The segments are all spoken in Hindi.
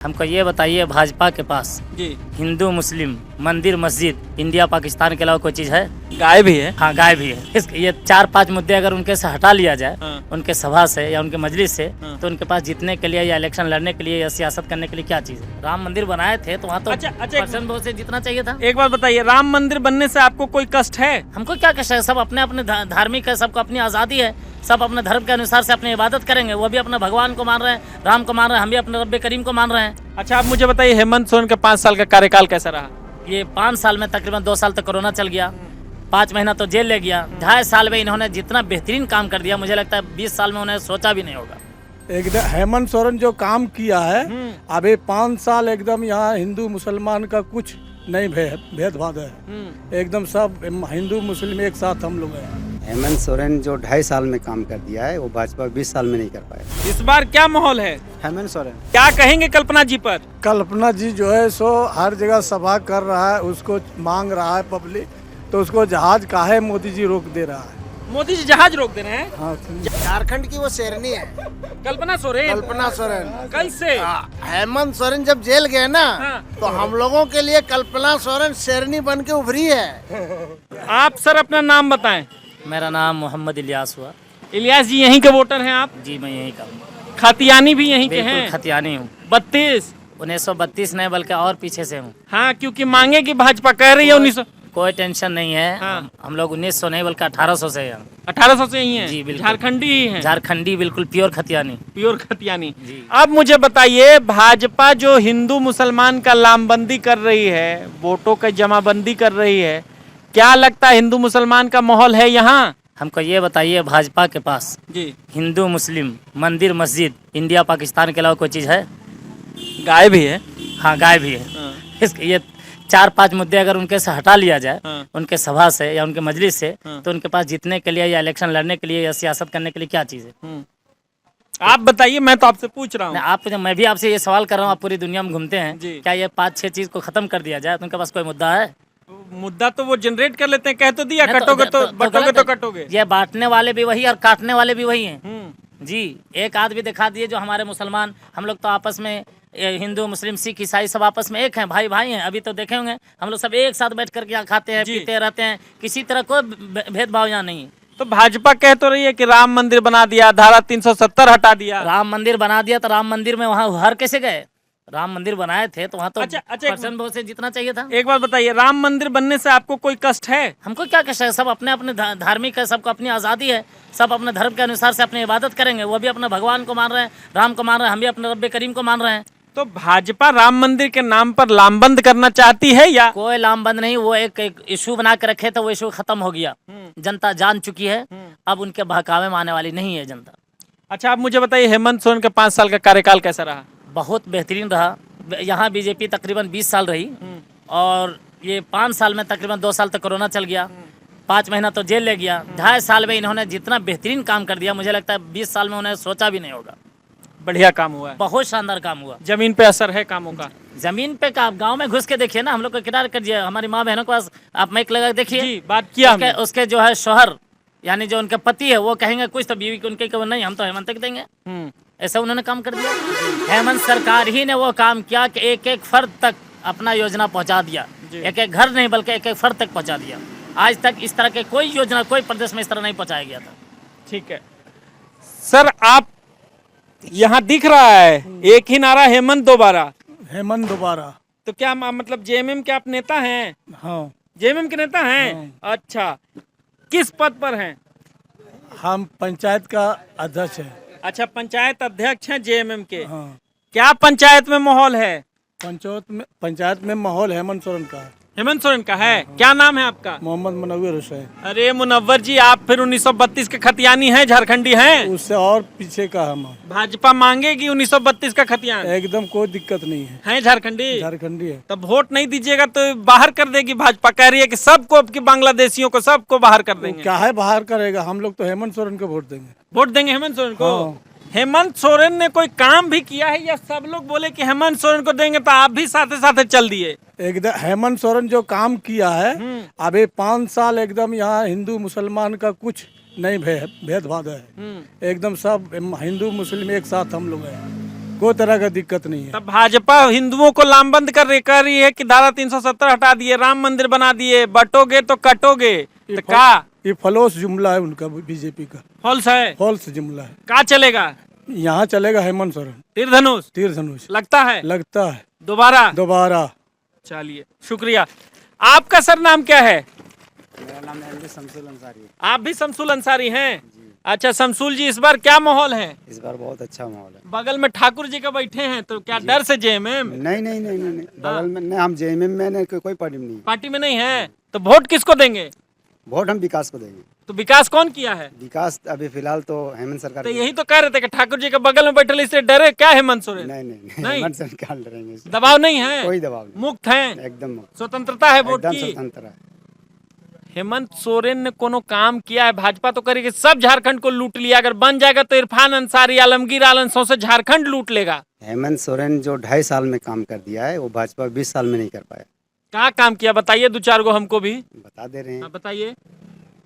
हमको ये बताइए, भाजपा के पास जी हिंदू मुस्लिम मंदिर मस्जिद इंडिया पाकिस्तान के अलावा कोई चीज है? गाय भी है। हाँ, गाय भी है। ये 4-5 मुद्दे अगर उनके से हटा लिया जाए, हाँ। उनके सभा से या उनके मजलिस से, हाँ। तो उनके पास जीतने के लिए या इलेक्शन लड़ने के लिए या सियासत करने के लिए क्या चीज है? राम मंदिर बनाए थे तो वहाँ तो अच्छा, परसेंट वोट से जीतना चाहिए था। एक बात बताइए, राम मंदिर बनने से आपको कोई कष्ट है? हमको क्या कष्ट है? सब अपने अपने धार्मिक है, सबको अपनी आज़ादी है, सब अपने धर्म के अनुसार से अपनी इबादत करेंगे। वो भी अपने भगवान को मान रहे हैं, राम को मान रहे हैं, हम भी अपने रब्बे करीम को मान रहे हैं। अच्छा, आप मुझे बताइए, हेमंत सोरेन का 5 साल का कार्यकाल कैसा रहा? ये 5 साल में तकरीबन 2 साल तक कोरोना चल गया, 5 महीना तो जेल ले गया। 2.5 साल में इन्होंने जितना बेहतरीन काम कर दिया, मुझे लगता है 20 साल में उन्हें सोचा भी नहीं होगा। एकदम हेमंत सोरेन जो काम किया है, अभी 5 साल एकदम यहाँ हिंदू मुसलमान का कुछ नहीं भेदभाव है। एकदम सब हिंदू मुस्लिम एक साथ हम लोग हैं। हेमंत सोरेन जो 2.5 साल में काम कर दिया है, वो भाजपा 20 साल में नहीं कर पाए। इस बार क्या माहौल है? हेमंत सोरेन क्या कहेंगे कल्पना जी पर? कल्पना जी जो है सो हर जगह सभा कर रहा है, उसको मांग रहा है पब्लिक, तो उसको जहाज काहे मोदी जी रोक दे रहा है। मोदी जी जहाज रोक दे रहे हैं? हाँ, झारखंड की वो शेरनी है कल्पना सोरेन। कल्पना सोरेन। कैसे? हेमंत सोरेन जब जेल गए ना, हाँ। तो हम लोगों के लिए कल्पना सोरेन शेरनी बन के उभरी है। आप सर अपना नाम बताएं। मेरा नाम मोहम्मद इलियास हुआ। इलियास जी यहीं के वोटर हैं आप? जी, मैं यही कहूँगा। खतियानी भी यहीं के बिल्कुल हैं? खतियानी हूँ। 32। 1932 नहीं बल्कि और पीछे से हूँ। हाँ, क्योंकि मांगे की भाजपा कह रही है 1900। कोई टेंशन नहीं है। हाँ। हम लोग 1900 नहीं बल्कि 1800 से हैं। 1800 से ही हैं? जी, बिल्कुल। झारखंडी ही हैं? झारखंडी, बिल्कुल प्योर खतियानी। प्योर खतियानी। जी। अब मुझे बताइए, भाजपा जो हिंदू मुसलमान का लामबंदी कर रही है, वोटों का जमाबंदी कर रही है, क्या लगता है हिंदू मुसलमान का माहौल है यहाँ? हमको ये बताइए, भाजपा के पास जी हिंदू मुस्लिम मंदिर मस्जिद इंडिया पाकिस्तान के अलावा कोई चीज है? गाय भी है। हाँ, गाय भी है। ये 4-5 मुद्दे अगर उनके से हटा लिया जाए, हाँ। उनके सभा से या उनके मजलिस से, हाँ। तो उनके पास जीतने के लिए या इलेक्शन लड़ने के लिए या सियासत करने के लिए क्या चीज है? आप बताइए, मैं तो आपसे पूछ रहा हूँ। मैं भी आपसे ये सवाल कर रहा हूँ। आप पूरी दुनिया में घूमते हैं, जी। क्या ये 5-6 चीज को खत्म कर दिया जाए तो उनके पास कोई मुद्दा है? मुद्दा तो वो जनरेट कर लेते हैं, कह तो दिया, नहीं, कटोगे तो बटोगे गलत तो है। कटोगे। ये बांटने वाले भी वही और काटने वाले भी वही हैं। जी, एक आध भी दिखा दिए जो हमारे मुसलमान, हम लोग तो आपस में हिंदू मुस्लिम सिख ईसाई सब आपस में एक हैं, भाई भाई हैं। अभी तो देखे होंगे हम लोग सब एक साथ बैठ करके यहाँ खाते हैं, जी। पीते रहते हैं, किसी तरह कोई भेदभाव यहाँ नहीं है। तो भाजपा कह तो रही है कि राम मंदिर बना दिया, धारा 370 हटा दिया। राम मंदिर बना दिया तो राम मंदिर में वहाँ हर कैसे गए? राम मंदिर बनाए थे तो वहाँ तो अच्छा, परसेंट वोट से जीतना चाहिए था। एक बात बताइए, राम मंदिर बनने से आपको कोई कष्ट है? हमको क्या कष्ट है? सब अपने अपने धार्मिक है, सबको अपनी आज़ादी है, सब अपने धर्म के अनुसार से अपनी इबादत करेंगे। वो भी अपने भगवान को मान रहे हैं, राम को मान रहे हैं, हम भी अपने रब्बे करीम को मान रहे हैं। तो भाजपा राम मंदिर के नाम पर लामबंद करना चाहती है या? कोई लामबंद नहीं, वो एक इशू बना के रखे थे, वो इशू खत्म हो गया। जनता जान चुकी है, अब उनके बहकावे में आने वाली नहीं है जनता। अच्छा, आप मुझे बताइए, हेमंत सोरेन का 5 साल का कार्यकाल कैसा रहा? बहुत बेहतरीन रहा। यहाँ बीजेपी तकरीबन 20 साल रही, और ये 5 साल में तकरीबन 2 साल तक कोरोना चल गया, 5 महीना तो जेल ले गया। 2.5 साल में इन्होंने जितना बेहतरीन काम कर दिया, मुझे लगता है 20 साल में उन्हें सोचा भी नहीं होगा। बढ़िया काम हुआ है। बहुत शानदार काम हुआ। जमीन पे असर है कामों का? जमीन पे का, आप गांव में घुस के देखिए ना, हम लोग को किनारे करिए, हमारी माँ बहनों के पास आप माइक लगा के देखिए। जी, बात किया हमने। उसके जो है शोहर, यानी जो उनके पति है, वो कहेंगे कुछ तो बीवी को उनके को नहीं, हम तो हेमंत को देंगे। ऐसा उन्होंने काम कर दिया। हेमंत सरकार ही ने वो काम किया कि एक एक फर्द तक अपना योजना पहुंचा दिया। एक एक घर नहीं बल्कि एक एक फर्द तक पहुंचा दिया। आज तक इस तरह के कोई योजना कोई प्रदेश में इस तरह नहीं पहुंचाया गया था। ठीक है सर, आप यहाँ दिख रहा है एक ही नारा, हेमंत दोबारा। हेमंत दोबारा। तो क्या मतलब जेएमएम के आप नेता हैं? हाँ, जेएमएम के नेता हैं? अच्छा, किस पद पर हैं? हम पंचायत का अध्यक्ष है। अच्छा, पंचायत अध्यक्ष हैं जेएमएम के। हाँ, क्या पंचायत में माहौल है? पंचायत में माहौल हेमंत सोरेन का है। हेमंत सोरेन का है। क्या नाम है आपका? मोहम्मद मुनव्वर हुसैन। अरे मुनव्वर जी, आप फिर 1932 के खतियानी हैं, झारखंडी हैं? उससे और पीछे का हम। भाजपा मांगेगी 1932 का खतियान? एकदम कोई दिक्कत नहीं है। हैं झारखंडी? झारखंडी है। तब वोट नहीं दीजिएगा तो बाहर कर देगी भाजपा। कह रही है कि सबको, अब की बांग्लादेशियों को सबको बाहर कर देंगे। क्या है बाहर करेगा? हम लोग तो हेमंत सोरेन को वोट देंगे। वोट देंगे हेमंत सोरेन को? हाँ। हेमंत सोरेन ने कोई काम भी किया है या सब लोग बोले कि हेमंत सोरेन को देंगे तो आप भी साथ साथ चल दिए? एकदम हेमंत सोरेन जो काम किया है, अभी 5 साल एकदम यहाँ हिंदू मुसलमान का कुछ नहीं भेदभाव है। एकदम सब हिंदू मुस्लिम एक साथ हम लोग हैं। कोई तरह का दिक्कत नहीं है। तब भाजपा हिंदुओं को लामबंद कर रही है कि धारा 370 हटा दिए, राम मंदिर बना दिए, बटोगे तो कटोगे, तो का ये फलोस जुमला है उनका, बीजेपी का फॉल्स है, फॉल्स जुमला है। का चलेगा? यहाँ चलेगा हेमंत सोरेन, तीर धनुष तीर धनुष लगता है, लगता है दोबारा। चलिए शुक्रिया। आपका सर नाम क्या है? मेरा नाम एमडी शमसुल अंसारी है। आप भी शमसुल अंसारी हैं? अच्छा शमसुल जी, इस बार क्या माहौल है? इस बार बहुत अच्छा माहौल है। बगल में ठाकुर जी का बैठे हैं, तो क्या डर से जेएमएम नहीं बगल में नहीं, हम जेएमएम में नहीं, कोई पार्टी में नहीं। पार्टी में नहीं है, तो वोट किसको देंगे? वोट हम विकास को देंगे। तो विकास कौन किया है? विकास अभी फिलहाल तो हेमंत सरकार। तो यही तो कह रहे थे कि ठाकुर जी के बगल में बैठे, इससे डरे क्या हेमंत सोरेन? नहीं हेमंत सरकार डरेंगे, दबाव नहीं है, कोई दबाव नहीं, मुक्त हैं, एकदम मुक्त, स्वतंत्रता है वोट एकदम की। स्वतंत्र है। हेमंत सोरेन ने कोनो काम किया है? भाजपा तो करेगी, सब झारखंड को लूट लिया, अगर बन जाएगा तो इरफान अंसारी, आलमगीर आलम से झारखंड लूट लेगा। हेमंत सोरेन जो 2.5 साल में काम कर दिया है वो भाजपा 20 साल में नहीं कर पाया। क्या काम किया बताइए, 2-4 गो हमको भी बता दे रहे हैं। बताइए।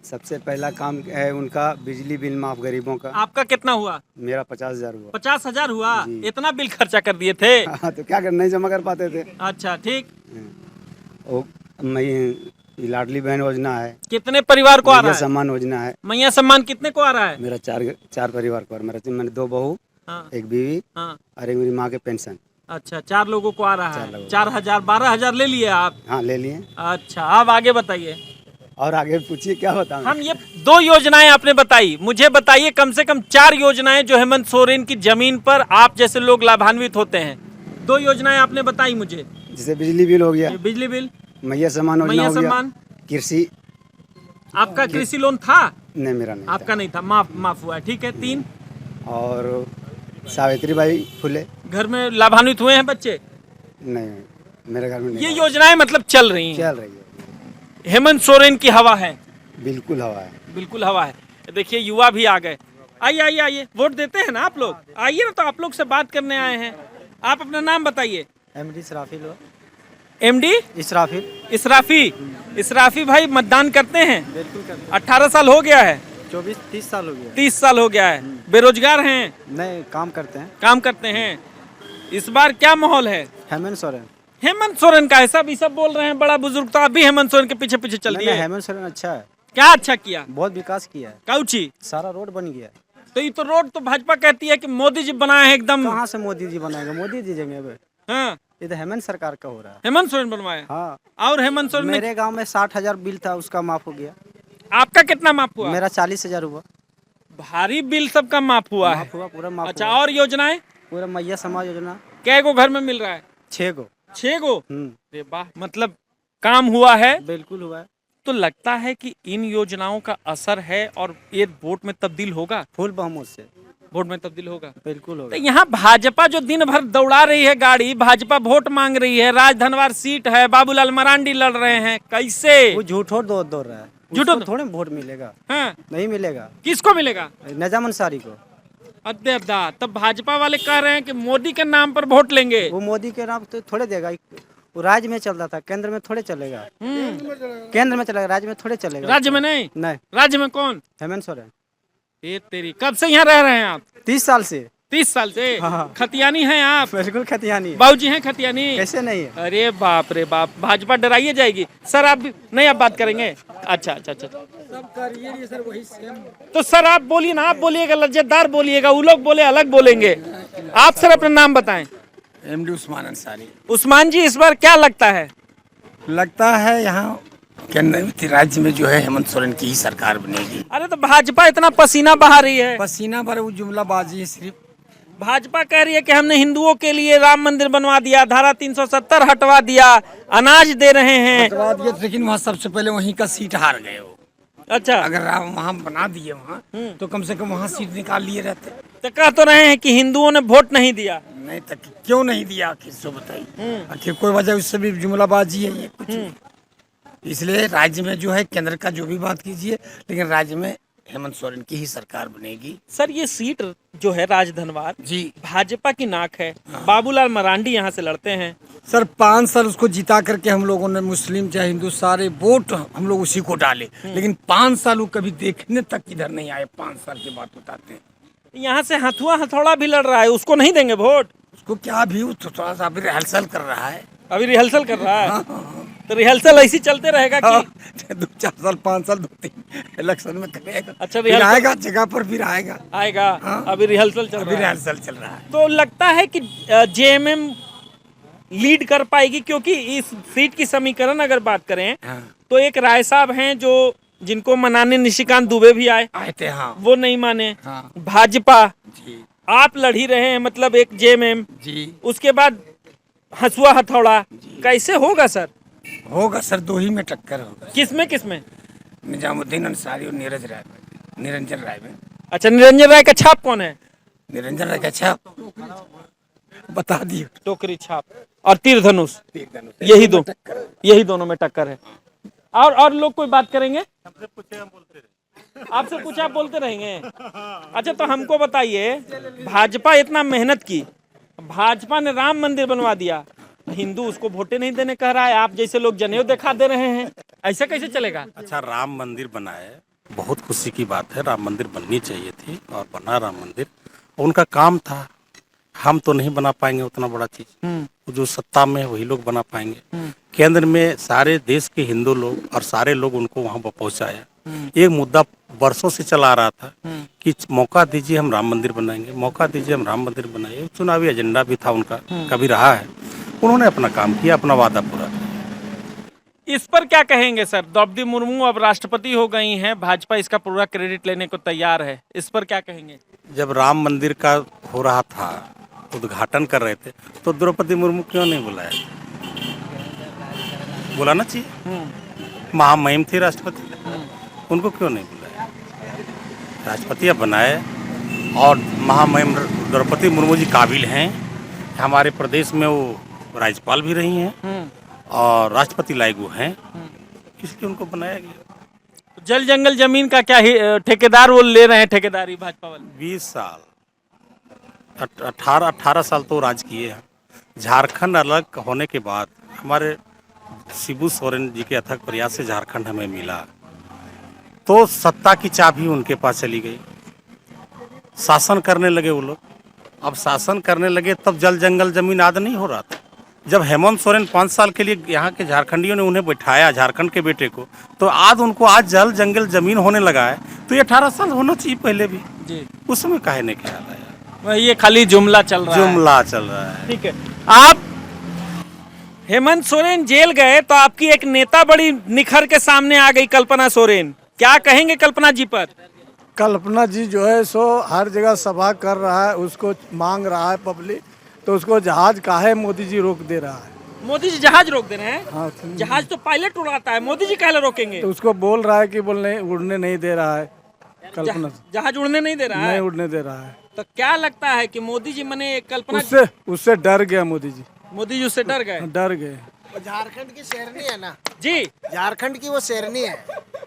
सबसे पहला काम है उनका बिजली बिल माफ गरीबों का। आपका कितना हुआ? मेरा 50,000 हुआ। 50,000 हुआ? इतना बिल खर्चा कर दिए थे? हाँ, तो क्या कर, नहीं जमा कर पाते थे। अच्छा ठीक। वो ये लाडली बहन योजना है। कितने परिवार को आ रहा मैया है? सम्मान योजना है। मैया सम्मान कितने को आ रहा है? मेरा चार परिवार को, मैंने 2 बहू, हाँ, 1 बीवी हाँ। और 1 मेरी माँ के पेंशन। अच्छा 4 लोगों को आ रहा 4 है। लोगों को। 4,000 12,000 ले लिए आप? हाँ ले लिए। अच्छा अब आगे बताइए। और आगे पूछिए क्या बताऊं। हम ये 2 योजनाएं आपने बताई, मुझे बताइए कम से कम 4 योजनाएं जो हेमंत सोरेन की जमीन पर आप जैसे लोग लाभान्वित होते हैं। 2 योजनाएं आपने बताई मुझे। जैसे बिजली बिल हो गया, ये बिजली बिल, मैया सम्मान योजना मैया हो गया, सम्मान। कृषि। आपका कृषि लोन था? नहीं मेरा नहीं आपका नहीं था, माफ हुआ है, ठीक है। 3 और सावित्रीबाई फुले। घर में लाभान्वित हुए हैं बच्चे? नहीं मेरे घर में नहीं। ये योजनाएं मतलब चल रही हैं। चल रही है, हेमंत सोरेन की हवा है, बिल्कुल हवा है। बिल्कुल हवा है। देखिए युवा भी आ गए। आइए वोट देते हैं ना आप लोग? आइए ना, तो आप लोग से बात करने आए हैं। आप अपना नाम बताइए। एमडी इसराफिल। एमडी इसराफिल। इसराफी भाई मतदान करते हैं? बिल्कुल करते 18 साल हो गया है? 24-30 साल हो गया। 30 साल हो गया है। बेरोजगार हैं? नहीं काम करते हैं। काम करते हैं। इस बार क्या माहौल है? हेमंत सोरेन। हेमंत सोरेन का है, सब बोल रहे हैं, बड़ा बुजुर्ग, तो आप भी हेमंत सोरेन के पीछे पीछे चल दिए। हेमंत सोरेन अच्छा है। क्या अच्छा किया? बहुत विकास किया है। काउची सारा रोड बन गया। तो ये तो रोड तो भाजपा कहती है कि मोदी जी बनाए हैं एकदम। कहाँ से मोदी जी बनाएगा? मोदी जी देंगे अब। हाँ, ये तो हेमंत सरकार का हो रहा है। हेमंत सोरेन बनवाए। हाँ, और हेमंत सोरेन मेरे गांव में 60,000 बिल था, उसका माफ हो गया। आपका कितना माफ हुआ? मेरा 40,000 हुआ। भारी बिल सबका माफ हुआ है। माफ हुआ, पूरा माफ अच्छा हुआ। और योजनाएं? पूरा मैया समाज योजना कै गो घर में मिल रहा है? 6 गो। 6 गो? अरे वाह, मतलब काम हुआ है। बिल्कुल हुआ है। तो लगता है कि इन योजनाओं का असर है और ये वोट में तब्दील होगा? फुल बहुमत से वोट में तब्दील होगा। बिल्कुल तो होगा। यहाँ भाजपा जो दिन भर दौड़ा रही है गाड़ी, भाजपा वोट मांग रही है, राजधनवार सीट है, बाबूलाल मरांडी लड़ रहे हैं, कैसे? वो झूठो दौड़ रहा है। झूठो उसको थोड़े वोट मिलेगा। हाँ, नहीं मिलेगा। किसको मिलेगा? नजाम अंसारी को। अद्दा तब भाजपा वाले कह रहे हैं कि मोदी के नाम पर वोट लेंगे। वो मोदी के नाम तो थोड़े देगा। वो राज्य में चल रहा था, केंद्र में थोड़े चलेगा। केंद्र में चलेगा, राज्य में थोड़े चलेगा। राज्य में नहीं? राज्य में कौन? हेमंत सोरेन। ये तेरी, कब से यहाँ रह रहे हैं आप? 30 साल से। 30 साल से? हाँ। खतियानी हैं आप? बिल्कुल खतियानी। बाबूजी हैं खतियानी? कैसे नहीं है? अरे बाप रे बाप, भाजपा डराइए जाएगी। सर आप भी नहीं, आप बात करेंगे? अच्छा। सब करिए सर, वही सेम। तो सर आप बोलिए ना, आप बोलिएगा लज्जतदार बोलिएगा, वो लोग बोले अलग बोलेंगे। आप सर अपना नाम बताएं। एमडी उस्मान अंसारी। उस्मान जी, इस बार क्या लगता है? लगता है यहाँ केंद्र राज्य में जो है हेमंत सोरेन की ही सरकार बनेगी। अरे तो भाजपा इतना पसीना बहा रही है। पसीना पर वो जुमलाबाजी है सिर्फ। भाजपा कह रही है कि हमने हिंदुओं के लिए राम मंदिर बनवा दिया, धारा 370 हटवा दिया, अनाज दे रहे हैं। हटवा दिए, लेकिन वहाँ सबसे पहले वहीं का सीट हार गए वो। अच्छा, अगर राम वहाँ बना दिए वहाँ, तो कम से कम वहाँ सीट निकाल लिए रहते। तो कह तो रहे हैं कि हिंदुओं ने वोट नहीं दिया। नहीं तो क्यों नहीं दिया, आखिर सो बताइए। आखिर कोई वजह, उससे भी जुमलाबाजी है ये कुछ। इसलिए राज्य में जो है केंद्र का जो भी बात कीजिए, लेकिन राज्य में हेमंत सोरेन की ही सरकार बनेगी। सर ये सीट जो है राजधनवार जी, भाजपा की नाक है। बाबूलाल मरांडी यहाँ से लड़ते हैं। सर 5 साल उसको जिता करके हम लोगों ने, मुस्लिम चाहे हिंदू, सारे वोट हम लोग उसी को डाले, लेकिन 5 साल वो कभी देखने तक इधर नहीं आए। 5 साल की बात बताते हैं। यहाँ से हथुआ हथौड़ा भी लड़ रहा है, उसको नहीं देंगे वोट? उसको क्या भी वो थोड़ा सा अभी रिहर्सल कर रहा है। अभी रिहर्सल कर रहा है, तो रिहर्सल ऐसी चलते रहेगा कि 2-4 साल 5 साल 2-3 इलेक्शन में करेगा। अच्छा, फिर आएगा जगह पर, फिर आएगा। अभी रिहर्सल चल अभी रिहर्सल चल रहा है। तो लगता है कि जेएमएम लीड कर पाएगी, क्योंकि इस सीट की समीकरण अगर बात करें तो एक राय साहब हैं जो जिनको मनाने निशिकांत दुबे भी आए थे, हाँ वो नहीं माने। हाँ भाजपा, जी आप लड़ ही रहे हैं, मतलब एक जेएमएम, जी। उसके बाद हसुआ हथौड़ा, कैसे होगा सर? होगा सर, 2 ही में टक्कर होगा। किसमें? निजामुद्दीन अंसारी और निरंजन राय में। अच्छा, निरंजन राय का छाप कौन है? निरंजन राय का छाप बता दिए, टोकरी छाप और तीर धनुष, यही दोनों में टक्कर है। और लोग कोई बात करेंगे? आपसे पूछे आप बोलते रहेंगे। अच्छा, तो हमको बताइए, भाजपा इतना मेहनत की, भाजपा ने राम मंदिर बनवा दिया, हिंदू उसको वोटे नहीं देने कह रहा है, आप जैसे लोग जनेऊ दिखा दे रहे हैं, ऐसा कैसे चलेगा? अच्छा, राम मंदिर बनाए, बहुत खुशी की बात है। राम मंदिर बननी चाहिए थी और बना राम मंदिर, उनका काम था। हम तो नहीं बना पाएंगे उतना बड़ा चीज, जो सत्ता में वही लोग बना पाएंगे। केंद्र में सारे देश के हिंदू लोग और सारे लोग उनको वहां पर पहुंचाया। एक मुद्दा बरसों से चला रहा था कि मौका दीजिए, हम राम मंदिर बनाएंगे, मौका दीजिए, हम राम मंदिर बनाएंगे। चुनावी एजेंडा भी था उनका, कभी रहा है। उन्होंने अपना काम किया, अपना वादा पूरा किया। इस पर क्या कहेंगे सर? द्रौपदी मुर्मू अब राष्ट्रपति हो गई हैं, भाजपा इसका पूरा क्रेडिट लेने को तैयार है, इस पर क्या कहेंगे? जब राम मंदिर का हो रहा था, उद्घाटन कर रहे थे, तो द्रौपदी मुर्मू क्यों नहीं बुलाया? बुलाना चाहिए। महामहिम थी राष्ट्रपति, उनको क्यों नहीं बुलाया? राष्ट्रपति अब बनाए, और महामहिम द्रौपदी मुर्मू जी काबिल हैं। हमारे प्रदेश में वो राज्यपाल भी रही हैं और राष्ट्रपति लागू हैं, इसलिए उनको बनाया गया। जल जंगल जमीन का क्या ठेकेदार वो ले रहे हैं, ठेकेदारी भाजपा वाले? 20 साल 18 साल तो राज किए हैं। झारखंड अलग होने के बाद हमारे शिबू सोरेन जी के अथक प्रयास से झारखंड हमें मिला, तो सत्ता की चाबी उनके पास चली गई। शासन करने लगे वो लोग। अब शासन करने लगे तब जल जंगल जमीन आदि नहीं हो रहा था। जब हेमंत सोरेन 5 साल के लिए यहाँ के झारखंडियों ने उन्हें बैठाया, झारखंड के बेटे को, तो आज उनको आज जल जंगल जमीन होने लगा है। तो ये 18 साल होना चाहिए पहले भी जी। उस समय काहे नहीं ख्याल आया? ये खाली जुमला चल रहा है। जुमला चल रहा है। ठीक है, आप हेमंत सोरेन जेल गए तो आपकी एक नेता बड़ी निखर के सामने आ गई, कल्पना सोरेन। क्या कहेंगे कल्पना जी पर? कल्पना जी जो है सो हर जगह सभा कर रहा है, उसको मांग रहा है पब्लिक, तो उसको जहाज काहे मोदी जी रोक दे रहा है। मोदी जी जहाज रोक दे रहे हैं? हाँ, जहाज तो पायलट उड़ाता है, मोदी जी काहे रोकेंगे? तो उसको बोल रहा है कि उड़ने नहीं दे रहा है। कल्पना जहाज उड़ने नहीं दे रहा है? नहीं उड़ने दे रहा है। तो क्या लगता है कि मोदी जी मने कल्पना उससे डर गया मोदी जी। मोदी जी उससे डर गए? डर गए। झारखंड की शेरनी है ना जी, झारखंड की वो शेरनी है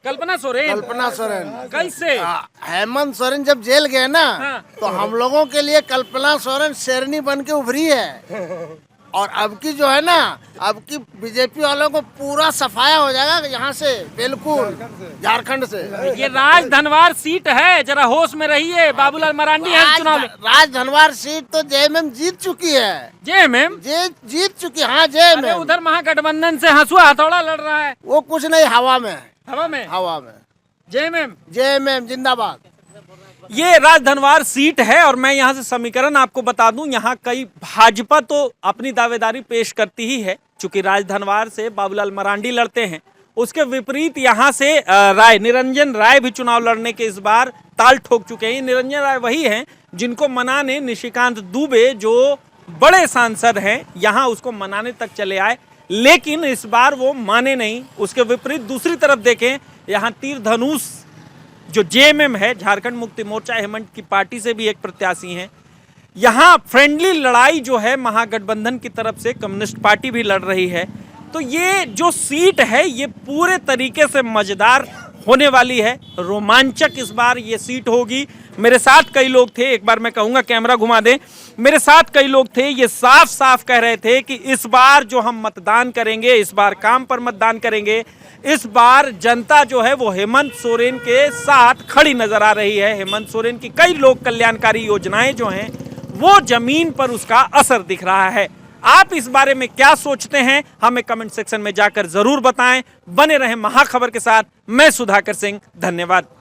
कल्पना सोरेन। कल्पना सोरेन। कैसे? हेमंत सोरेन जब जेल गए ना, हाँ। तो हम लोगों के लिए कल्पना सोरेन शेरनी बन के उभरी है। और अब की जो है ना, अब की बीजेपी वालों को पूरा सफाया हो जाएगा यहाँ से, बिल्कुल झारखंड से। ये राजधनवार सीट है, जरा होश में रहिए। बाबूलाल मरांडी है चुनाव। राजधनवार सीट तो जेएमएम जीत चुकी है। जेएमएम जीत चुकी, हाँ जेएमएम। उधर महागठबंधन से हंसुआ हथौड़ा लड़ रहा है। वो कुछ नहीं, हवा में। हवा में? हवा में। जेएमएम जिंदाबाद। ये राजधनवार सीट है। और मैं यहाँ से समीकरण आपको बता दूं, यहाँ कई भाजपा तो अपनी दावेदारी पेश करती ही है, चूंकि राजधनवार से बाबूलाल मरांडी लड़ते हैं। उसके विपरीत यहाँ से निरंजन राय भी चुनाव लड़ने के इस बार ताल ठोक चुके हैं। निरंजन राय वही हैं जिनको मनाने निशिकांत दुबे, जो बड़े सांसद हैं, यहाँ उसको मनाने तक चले आए, लेकिन इस बार वो माने नहीं। उसके विपरीत दूसरी तरफ देखें, यहाँ तीर धनुष जो जेएमएम है, झारखंड मुक्ति मोर्चा हेमंत की पार्टी से भी एक प्रत्याशी हैं। यहाँ फ्रेंडली लड़ाई जो है महागठबंधन की तरफ से कम्युनिस्ट पार्टी भी लड़ रही है। तो ये जो सीट है ये पूरे तरीके से मजेदार होने वाली है, रोमांचक इस बार ये सीट होगी। मेरे साथ कई लोग थे, एक बार मैं कहूंगा कैमरा घुमा दें, मेरे साथ कई लोग थे, ये साफ साफ कह रहे थे कि इस बार जो हम मतदान करेंगे, इस बार काम पर मतदान करेंगे, इस बार जनता जो है वो हेमंत सोरेन के साथ खड़ी नजर आ रही है। हेमंत सोरेन की कई लोक कल्याणकारी योजनाएं जो हैं वो जमीन पर उसका असर दिख रहा है। आप इस बारे में क्या सोचते हैं हमें कमेंट सेक्शन में जाकर जरूर बताएं। बने रहें महाखबर के साथ। मैं सुधाकर सिंह, धन्यवाद।